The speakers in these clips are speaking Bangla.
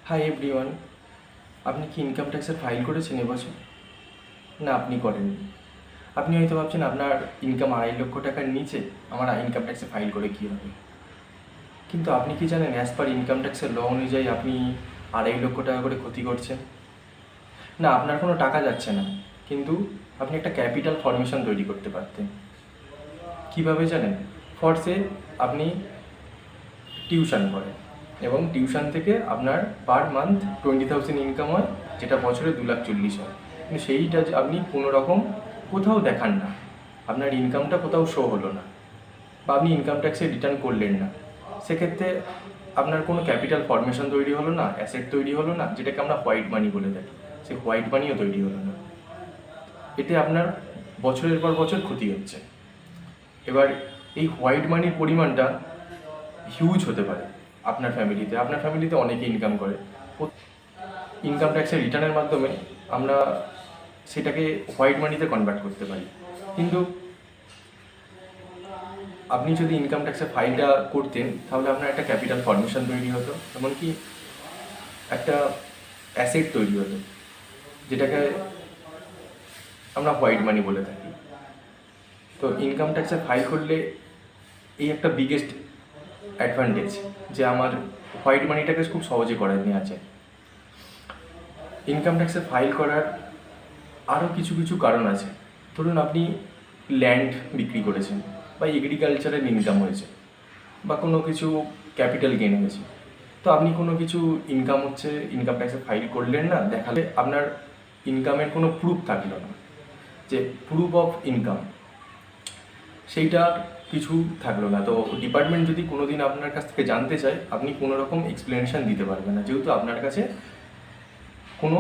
হাই এভরিওয়ান, আপনি কি ইনকাম ট্যাক্সের ফাইল করেছেন এবছর? না, আপনি করেননি। আপনি হয়তো ভাবছেন আপনার ইনকাম 2.5 লক্ষ টাকার নিচে আমার ইনকাম ট্যাক্সে ফাইল করে কী হবে। কিন্তু আপনি কি জানেন, অ্যাজ পার ইনকাম ট্যাক্সের ল অনুযায়ী আপনি 2.5 লক্ষ টাকা করে ক্ষতি করছেন। না, আপনার কোনো টাকা যাচ্ছে না, কিন্তু আপনি একটা ক্যাপিটাল ফর্মেশন তৈরি করতে পারতেন। কীভাবে জানেন? ফর আপনি টিউশন করেন এবং টিউশন থেকে আপনার পার মান্থ 20,000 ইনকাম হয়, যেটা বছরে 2,40,000 হয়। কিন্তু সেইটা যে আপনি কোনো রকম কোথাও দেখান না, আপনার ইনকামটা কোথাও শো হলো না, বা আপনি ইনকাম ট্যাক্সে রিটার্ন করলেন না। সেক্ষেত্রে আপনার কোনো ক্যাপিটাল ফর্মেশন তৈরি হলো না, অ্যাসেট তৈরি হলো না, যেটাকে আমরা হোয়াইট মানি বলে থাকি। সেই হোয়াইট মানিও তৈরি হলো না। এতে আপনার বছরের পর বছর ক্ষতি হচ্ছে। এবার এই হোয়াইট মানির পরিমাণটা হিউজ হতে পারে। আপনার ফ্যামিলিতে অনেকে ইনকাম করে। ইনকাম ট্যাক্সের রিটার্নের মাধ্যমে আমরা সেটাকে হোয়াইট মানিতে কনভার্ট করতে পারি। কিন্তু আপনি যদি ইনকাম ট্যাক্সের ফাইলটা করতেন, তাহলে আপনার একটা ক্যাপিটাল ফর্মেশন তৈরি হতো, এমনকি একটা অ্যাসেট তৈরি হতো, যেটাকে আমরা হোয়াইট মানি বলে থাকি। তো ইনকাম ট্যাক্সের ফাইল করলে এই একটা বিগেস্ট অ্যাডভান্টেজ, যে আমার হোয়াইট মানিটাকে খুব সহজে করে নেওয়া যায়। ইনকাম ট্যাক্সে ফাইল করার আরও কিছু কিছু কারণ আছে। ধরুন আপনি ল্যান্ড বিক্রি করেছেন, বা এগ্রিকালচারের ইনকাম হয়েছে, বা কোনো কিছু ক্যাপিটাল গেন হয়েছে। তো আপনি কোনো কিছু ইনকাম হচ্ছে, ইনকাম ট্যাক্সে ফাইল করলেন না, দেখালে আপনার ইনকামের কোনো প্রুফ থাকলো না, যে প্রুফ অফ ইনকাম, সেইটা কিছু থাকলো না। তো ডিপার্টমেন্ট যদি কোনো দিন আপনার কাছ থেকে জানতে চায়, আপনি কোনো রকম এক্সপ্লেনেশন দিতে পারবেন না, যেহেতু আপনার কাছে কোনো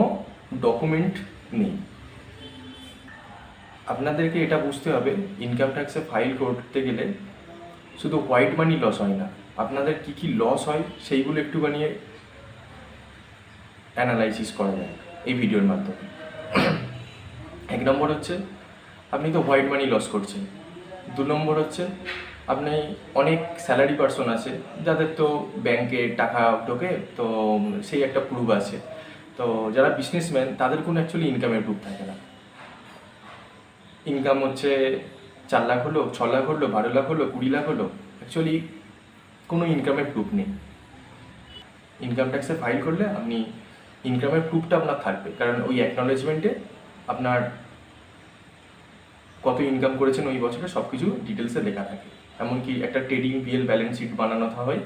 ডকুমেন্ট নেই। আপনাদেরকে এটা বুঝতে হবে, ইনকাম ট্যাক্সে ফাইল করতে গেলে শুধু হোয়াইট মানি লস হয় না, আপনাদের কী কী লস হয় সেইগুলো একটুখানি অ্যানালাইসিস করা যায় এই ভিডিওর মাধ্যমে। 1 নম্বর হচ্ছে, আপনি তো হোয়াইট মানি লস করছেন। 2 নম্বর হচ্ছে, আপনি অনেক স্যালারি পার্সন আছে যাদের তো ব্যাংকে টাকা ঢোকে, তো সেই একটা প্রুফ আছে। তো যারা বিজনেসম্যান, তাদের কোনো অ্যাকচুয়ালি ইনকামের প্রুফ থাকে না। ইনকাম হচ্ছে 4 লাখ হলো, 6 লাখ হলো, 12 লাখ হলো, 20 লাখ হলো, অ্যাকচুয়ালি কোনো ইনকামের প্রুফ নেই। ইনকাম ট্যাক্সে ফাইল করলে আপনি ইনকামের প্রুফটা আপনার থাকবে, কারণ ওই অ্যাকনলেজমেন্টে আপনার কত ইনকাম করেছেন ওই বছরে সব কিছু ডিটেলসে লেখা থাকে। এমনকি একটা ট্রেডিং পিএল ব্যালেন্স শিট বানানো হয়,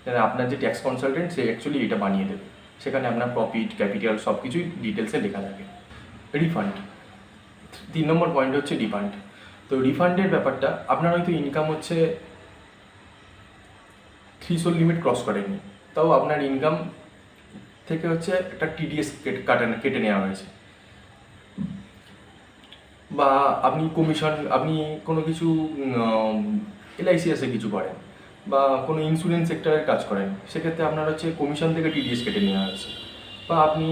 যাতে আপনার যে ট্যাক্স কনসালটেন্ট, সে অ্যাকচুয়ালি এটা বানিয়ে দেবে। সেখানে আপনার প্রফিট, ক্যাপিটাল সব কিছুই ডিটেলসে লেখা থাকে। রিফান্ড, 3 নম্বর পয়েন্ট হচ্ছে রিফান্ড। তো রিফান্ডের ব্যাপারটা, আপনার হয়তো ইনকাম হচ্ছে থ্রিশোল্ড লিমিট ক্রস করেনি, তাও আপনার ইনকাম থেকে হচ্ছে একটা টিডিএস কেটে নেওয়া হয়েছে, বা আপনি কমিশন, আপনি কোনো কিছু এলআইসিএসে কিছু করেন, বা কোনো ইন্স্যুরেন্স সেক্টরের কাজ করেন, সেক্ষেত্রে আপনার হচ্ছে কমিশন থেকে টিডিএস কেটে নেওয়া হয়েছে। বা আপনি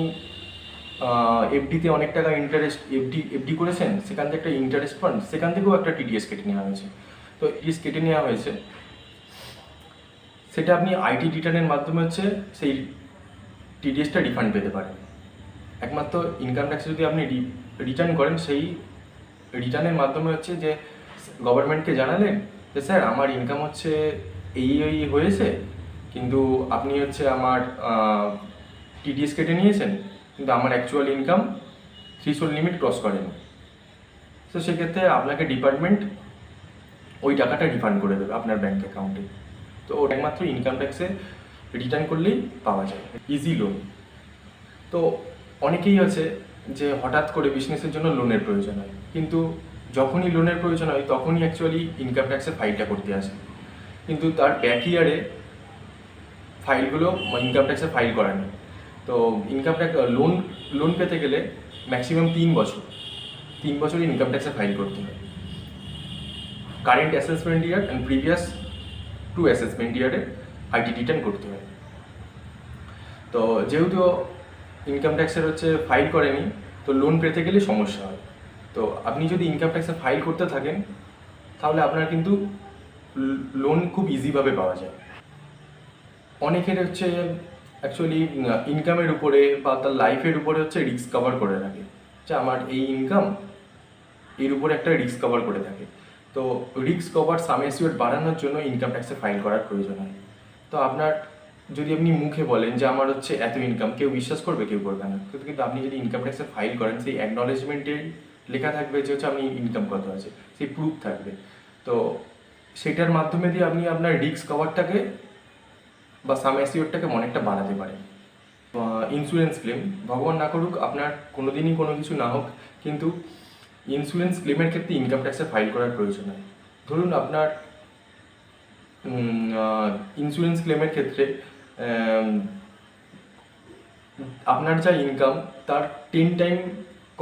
এফডিতে অনেক টাকা ইন্টারেস্ট, এফডি করেছেন, সেখান থেকে একটা ইন্টারেস্ট ফান্ড, সেখান থেকেও একটা টিডিএস কেটে নেওয়া হয়েছে। তো টিডিএস কেটে নেওয়া হয়েছে, সেটা আপনি আইটি রিটার্নের মাধ্যমে হচ্ছে সেই টিডিএসটা রিফান্ড পেতে পারেন। একমাত্র ইনকাম ট্যাক্স যদি আপনি রিটার্ন করেন, সেই রিটার্নের মাধ্যমে হচ্ছে যে গভর্নমেন্টকে জানালেন যে স্যার আমার ইনকাম হচ্ছে এই হয়েছে, কিন্তু আপনি হচ্ছে আমার টিডিএস কেটে নিয়েছেন, কিন্তু আমার অ্যাকচুয়াল ইনকাম থ্রিশোল্ড লিমিট ক্রস করেনি। তো সেক্ষেত্রে আপনাকে ডিপার্টমেন্ট ওই টাকাটা রিফান্ড করে দেবে আপনার ব্যাঙ্ক অ্যাকাউন্টে। তো ওটা একমাত্র ইনকাম ট্যাক্সে রিটার্ন করলেই পাওয়া যায়, ইজি লোন। তো অনেকেই আছে যে হঠাৎ করে বিজনেসের জন্য লোনের প্রয়োজন হয়, কিন্তু যখনই লোনের প্রয়োজন হয় তখনই অ্যাকচুয়ালি ইনকাম ট্যাক্সের ফাইলটা করতে আসে, কিন্তু তার ব্যাক ইয়ারে ফাইলগুলো ইনকাম ট্যাক্সে ফাইল করা নেই। তো ইনকাম ট্যাক্স লোন পেতে গেলে ম্যাক্সিমাম 3 বছর ইনকাম ট্যাক্সে ফাইল করতে হয়। Current assessment year and previous 2 assessment ইয়ারে আইটি রিটার্ন করতে হয়। তো যেহেতু ইনকাম ট্যাক্সের হচ্ছে ফাইল করেনি, তো লোন পেতে গেলে সমস্যা হয়। তো আপনি যদি ইনকাম ট্যাক্সের ফাইল করতে থাকেন, তাহলে আপনার কিন্তু লোন খুব ইজিভাবে পাওয়া যায়। অনেকের হচ্ছে অ্যাকচুয়ালি ইনকামের উপরে বা তার লাইফের উপরে হচ্ছে রিস্ক কভার করে রাখে, যে আমার এই ইনকাম এর উপরে একটা রিস্ক কভার করে থাকে। তো রিস্ক কভার সাম অ্যাসিওর বাড়ানোর জন্য ইনকাম ট্যাক্সে ফাইল করার প্রয়োজন হয়। তো আপনার যদি আপনি মুখে বলেন যে আমার হচ্ছে এত ইনকাম, কেউ বিশ্বাস করবে, কেউ করবে না। কিন্তু আপনি যদি ইনকাম ট্যাক্সে ফাইল করেন, সেই অ্যাকনলেজমেন্টে লেখা থাকবে যে হচ্ছে আপনি ইনকাম কত আছে, সেই প্রুফ থাকবে। তো সেটার মাধ্যমে দিয়ে আপনি আপনার রিস্ক কভারটাকে বা সাম অ্যাসিওরটাকে অনেকটা বাড়াতে পারেন। ইন্স্যুরেন্স ক্লেম, ভগবান না করুক আপনার কোনো দিনই কোনো কিছু না হোক, কিন্তু ইন্স্যুরেন্স ক্লেমের ক্ষেত্রে ইনকাম ট্যাক্সে ফাইল করার প্রয়োজন হয়। ধরুন আপনার ইন্স্যুরেন্স ক্লেমের ক্ষেত্রে আপনার যা ইনকাম তার 10 টাইম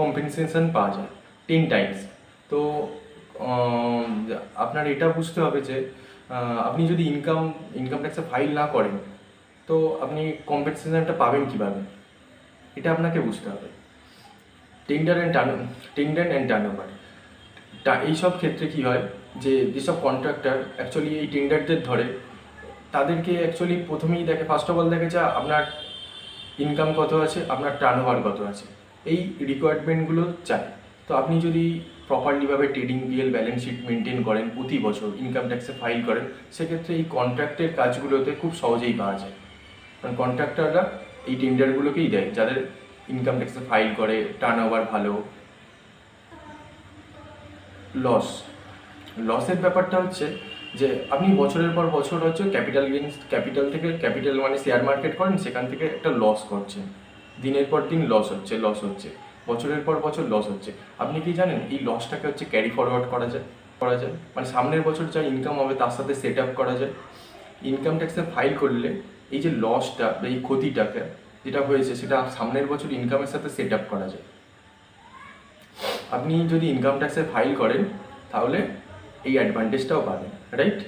কম্পেনসেশন পাওয়া যায়, 10 টাইমস। তো আপনার এটা বুঝতে হবে যে আপনি যদি ইনকাম ট্যাক্সে ফাইল না করেন, তো আপনি কম্পেনসেশনটা পাবেন কীভাবে, এটা আপনাকে বুঝতে হবে। টেন্ডার অ্যান্ড টার্নওভার, এইসব ক্ষেত্রে কী হয়, যে যেসব কন্ট্রাক্টর অ্যাকচুয়ালি এই টেন্ডারদের ধরে, তাদেরকে অ্যাকচুয়ালি প্রথমেই দেখে, ফার্স্ট অফ অল দেখে যে আপনার ইনকাম কত আছে, আপনার টার্নওভার কত আছে, এই রিকোয়ারমেন্টগুলো চাই। তো আপনি যদি প্রপারলিভাবে trading PL balance sheet maintain করেন, প্রতি বছর ইনকাম ট্যাক্সে ফাইল করেন, সেক্ষেত্রে এই কন্ট্রাক্টের কাজগুলোতে খুব সহজেই পাওয়া যায়। কারণ কন্ট্রাক্টররা এই টেন্ডারগুলোকেই দেয় যাদের ইনকাম ট্যাক্সে ফাইল করে, টার্নওভার ভালো। লসের ব্যাপারটা হচ্ছে যে আপনি বছরের পর বছর হচ্ছে ক্যাপিটাল মানে শেয়ার মার্কেট করেন, সেখান থেকে একটা লস করছেন, দিনের পর দিন লস হচ্ছে, বছরের পর বছর লস হচ্ছে। আপনি কি জানেন এই লসটাকে হচ্ছে ক্যারি ফরওয়ার্ড করা যায়, মানে সামনের বছর যা ইনকাম হবে তার সাথে সেট আপ করা যায়। ইনকাম ট্যাক্সে ফাইল করলে এই যে লসটা বা এই ক্ষতিটাকে যেটা হয়েছে, সেটা সামনের বছর ইনকামের সাথে সেট আপ করা যায়। আপনি যদি ইনকাম ট্যাক্সে ফাইল করেন তাহলে এই অ্যাডভান্টেজটাও পাবেন, রাইট?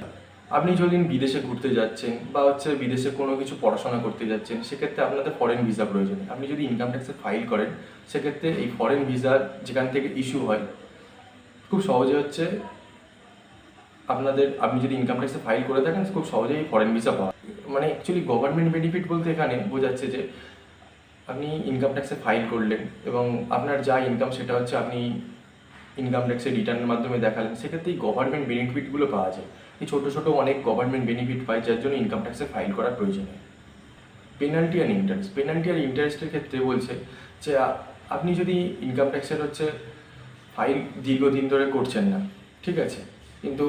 আপনি যদি বিদেশে ঘুরতে যাচ্ছেন বা হচ্ছে বিদেশে কোনো কিছু পড়াশোনা করতে যাচ্ছেন, সেক্ষেত্রে আপনাদের ফরেন ভিসা প্রয়োজন। আপনি যদি ইনকাম ট্যাক্সে ফাইল করেন, সেক্ষেত্রে এই ফরেন ভিসা যেখান থেকে ইস্যু হয়, খুব সহজে হচ্ছে আপনি যদি ইনকাম ট্যাক্সে ফাইল করে থাকেন, খুব সহজেই ফরেন ভিসা পাওয়া। মানে অ্যাকচুয়ালি গভর্নমেন্ট বেনিফিট বলতে এখানে বোঝাচ্ছে যে আপনি ইনকাম ট্যাক্সে ফাইল করলেন এবং আপনার যা ইনকাম সেটা হচ্ছে আপনি ইনকাম ট্যাক্সের রিটার্নের মাধ্যমে দেখালেন, সেক্ষেত্রে এই গভর্নমেন্ট বেনিফিটগুলো পাওয়া যায়। এই ছোটো ছোটো অনেক গভর্নমেন্ট বেনিফিট পায়, যার জন্য ইনকাম ট্যাক্সে ফাইল করার প্রয়োজন হয়। পেনাল্টি আর ইন্টারেস্টের ক্ষেত্রে বলছে যে আপনি যদি ইনকাম ট্যাক্সের হচ্ছে ফাইল দীর্ঘদিন ধরে করছেন না, ঠিক আছে, কিন্তু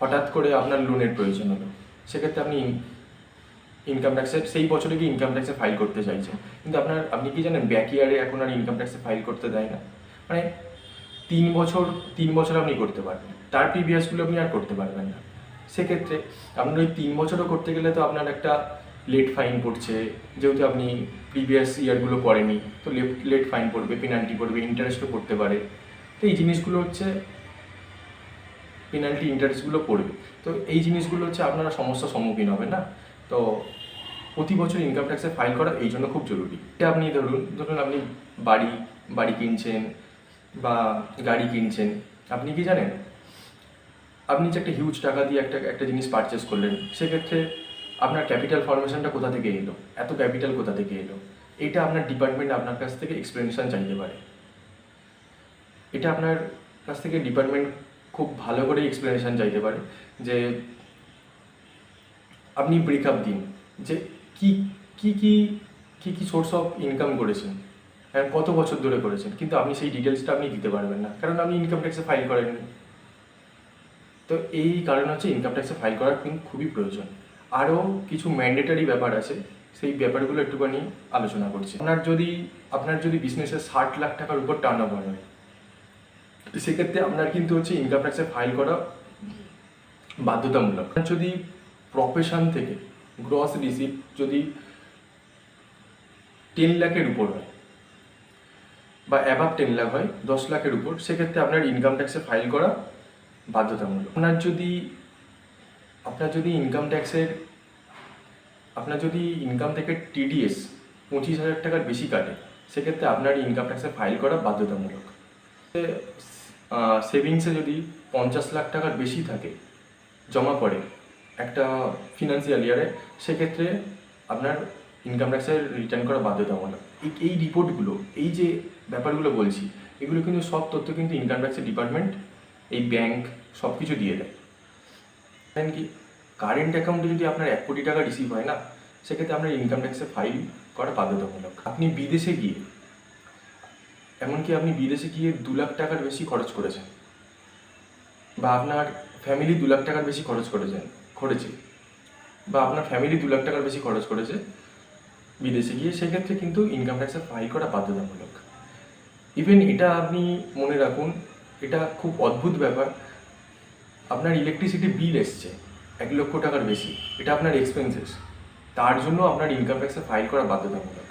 হঠাৎ করে আপনার লোনের প্রয়োজন হলো, সেক্ষেত্রে আপনি ইনকাম ট্যাক্সের সেই বছরে গিয়ে ইনকাম ট্যাক্সে ফাইল করতে চাইছেন, কিন্তু আপনি কি জানেন ব্যাক ইয়ারে এখন আর ইনকাম ট্যাক্সে ফাইল করতে দেয় না। মানে 3 বছর আপনি করতে পারবেন, তার প্রিভিয়াসগুলো আপনি আর করতে পারবেন না। সেক্ষেত্রে আপনার ওই 3 বছরও করতে গেলে তো আপনার একটা লেট ফাইন পড়ছে, যেহেতু আপনি প্রিভিয়াস ইয়ারগুলো করেনি, তো লেট ফাইন পড়বে, পেনাল্টি পড়বে, ইন্টারেস্টও পড়তে পারে। তো এই জিনিসগুলো হচ্ছে পেনাল্টি ইন্টারেস্টগুলো পড়বে। তো এই জিনিসগুলো হচ্ছে আপনারা সমস্যার সম্মুখীন হবে না। তো প্রতি বছর ইনকাম ট্যাক্সে ফাইল করা এই জন্য খুব জরুরি। এটা আপনি ধরুন আপনি বাড়ি কিনছেন বা গাড়ি কিনছেন, আপনি কি জানেন আপনি যে একটা হিউজ টাকা দিয়ে একটা জিনিস পারচেস করলেন, সেক্ষেত্রে আপনার ক্যাপিটাল ফর্মেশনটা কোথা থেকে এলো, এত ক্যাপিটাল কোথা থেকে এলো, এটা আপনার ডিপার্টমেন্ট আপনার কাছ থেকে এক্সপ্লেনেশন চাইতে পারে। এটা আপনার কাছ থেকে ডিপার্টমেন্ট খুব ভালো করে এক্সপ্লেনেশন চাইতে পারে যে আপনি ব্রেকআপ দিন, যে কি কি কি কি কি সোর্স অফ ইনকাম করেছেন, হ্যাঁ কত বছর ধরে করেছেন, কিন্তু আপনি সেই ডিটেলসটা আপনি দিতে পারবেন না, কারণ আপনি ইনকাম ট্যাক্সে ফাইল করেননি। তো এই কারণ হচ্ছে ইনকাম ট্যাক্সে ফাইল করার কিন্তু খুবই প্রয়োজন। আরও কিছু ম্যান্ডেটারি ব্যাপার আছে, সেই ব্যাপারগুলো একটুখানি আলোচনা করছি। আপনার যদি বিজনেসে 60 লাখ টাকার উপর টার্নওভার হয়, সেক্ষেত্রে আপনার কিন্তু হচ্ছে ইনকাম ট্যাক্সে ফাইল করা বাধ্যতামূলক। যদি প্রফেশন থেকে গ্রস রিসিপ্ট যদি 10 লাখের উপর হয় বা অ্যাবাভ 10 লাখ হয়, 10 লাখের উপর, সেক্ষেত্রে আপনার ইনকাম ট্যাক্সে ফাইল করা বাধ্যতামূলক। আপনার যদি ইনকাম থেকে টিডিএস 25,000 টাকার বেশি কাটে, সেক্ষেত্রে আপনার ইনকাম ট্যাক্সে ফাইল করা বাধ্যতামূলক। সেভিংসে যদি 50 লাখ টাকার বেশি থাকে, জমা পড়ে একটা ফিনান্সিয়াল ইয়ারে, সেক্ষেত্রে আপনার ইনকাম ট্যাক্সের রিটার্ন করা বাধ্যতামূলক। এই রিপোর্টগুলো, এই যে ব্যাপারগুলো বলছি, এগুলো কিন্তু সব তথ্য কিন্তু ইনকাম ট্যাক্সের ডিপার্টমেন্ট, এই ব্যাংক সব কিছু দিয়ে দেয়। জানেন কি, কারেন্ট অ্যাকাউন্টে যদি আপনার 1 কোটি টাকা রিসিভ হয় না, সেক্ষেত্রে আপনার ইনকাম ট্যাক্সে ফাইল করা বাধ্যতামূলক। আপনি বিদেশে গিয়ে, এমনকি আপনি বিদেশে গিয়ে 2 লাখ টাকার বেশি খরচ করেছেন, বা আপনার ফ্যামিলি 2 লাখ টাকার বেশি করেছে, বা আপনার ফ্যামিলি 2 লাখ টাকার বেশি খরচ করেছে বিদেশে গিয়ে, সেক্ষেত্রে কিন্তু ইনকাম ট্যাক্সে ফাইল করা বাধ্যতামূলক। ইভেন এটা আপনি মনে রাখুন, এটা খুব অদ্ভুত ব্যাপার, আপনার ইলেকট্রিসিটি বিল এসছে 1 লক্ষ টাকার বেশি, এটা আপনার এক্সপেন্সেস, তার জন্য আপনার ইনকাম ট্যাক্সে ফাইল করা বাধ্যতামূলক।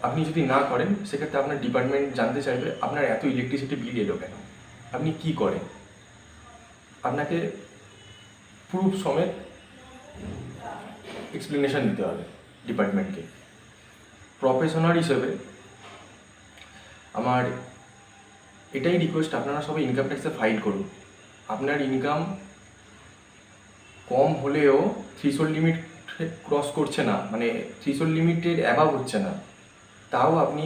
আপনি যদি না করেন, সেক্ষেত্রে আপনার ডিপার্টমেন্ট জানতে চাইবে আপনার এত ইলেকট্রিসিটি বিল এলো কেন, আপনি কি করেন। আপনাকে প্রুফ সমেত এক্সপ্লেনেশন দিতে হবে ডিপার্টমেন্টকে। প্রফেশনাল হিসেবে আমার এটাই রিকোয়েস্ট, আপনারা সবাই ইনকাম ট্যাক্সে ফাইল করুন। আপনার ইনকাম কম হলেও থ্রিশোল্ড লিমিট ক্রস করছে না, মানে থ্রিশোল্ড লিমিটের অ্যাবাভ হচ্ছে না, তাও আপনি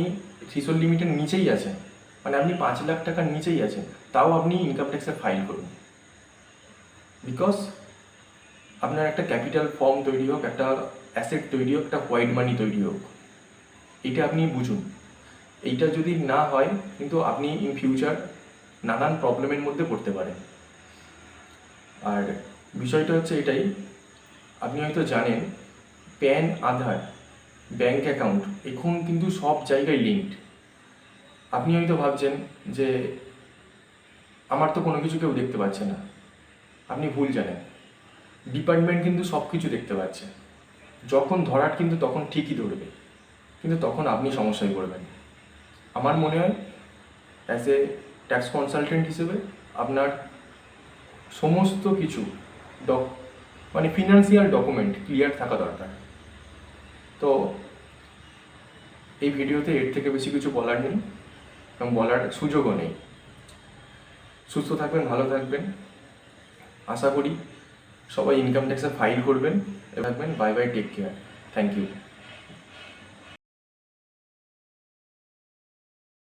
থ্রিশোল্ড লিমিটের নিচেই আছেন, মানে আপনি 5 লাখ টাকার নিচেই আছেন, তাও আপনি ইনকাম ট্যাক্সে ফাইল করুন। বিকজ আপনার একটা ক্যাপিটাল ফর্ম তৈরি হোক, একটা অ্যাসেট তৈরি হোক, একটা হোয়াইট মানি তৈরি হোক, এটা আপনি বুঝুন। এইটা যদি না হয়, কিন্তু আপনি ইন ফিউচার নানান প্রবলেমের মধ্যে পড়তে পারেন। আর বিষয়টা হচ্ছে এটাই, আপনি হয়তো জানেন প্যান, আধার, ব্যাংক অ্যাকাউন্ট এখন কিন্তু সব জায়গায় লিঙ্কড। আপনি হয়তো ভাবছেন যে আমার তো কোনো কিছু কেউ দেখতে পাচ্ছে না, আপনি ভুল জানেন। ডিপার্টমেন্ট কিন্তু সব কিছু দেখতে পাচ্ছে, যখন ধরার কিন্তু তখন ঠিকই ধরবে, কিন্তু তখন আপনি সমস্যায় পড়বেন। আমার মনে হয় অ্যাজ এ ট্যাক্স কনসালটেন্ট হিসেবে আপনার সমস্ত কিছু মানে ফিনান্সিয়াল ডকুমেন্ট ক্লিয়ার থাকা দরকার। তো এই ভিডিওতে এর থেকে বেশি কিছু বলার নেই, এবং বলার সুযোগও নেই। সুস্থ থাকবেন, ভালো থাকবেন, আশা করি সবাই ইনকাম ট্যাক্সে ফাইল করবেন। থাকবেন, bye bye, take care, thank you.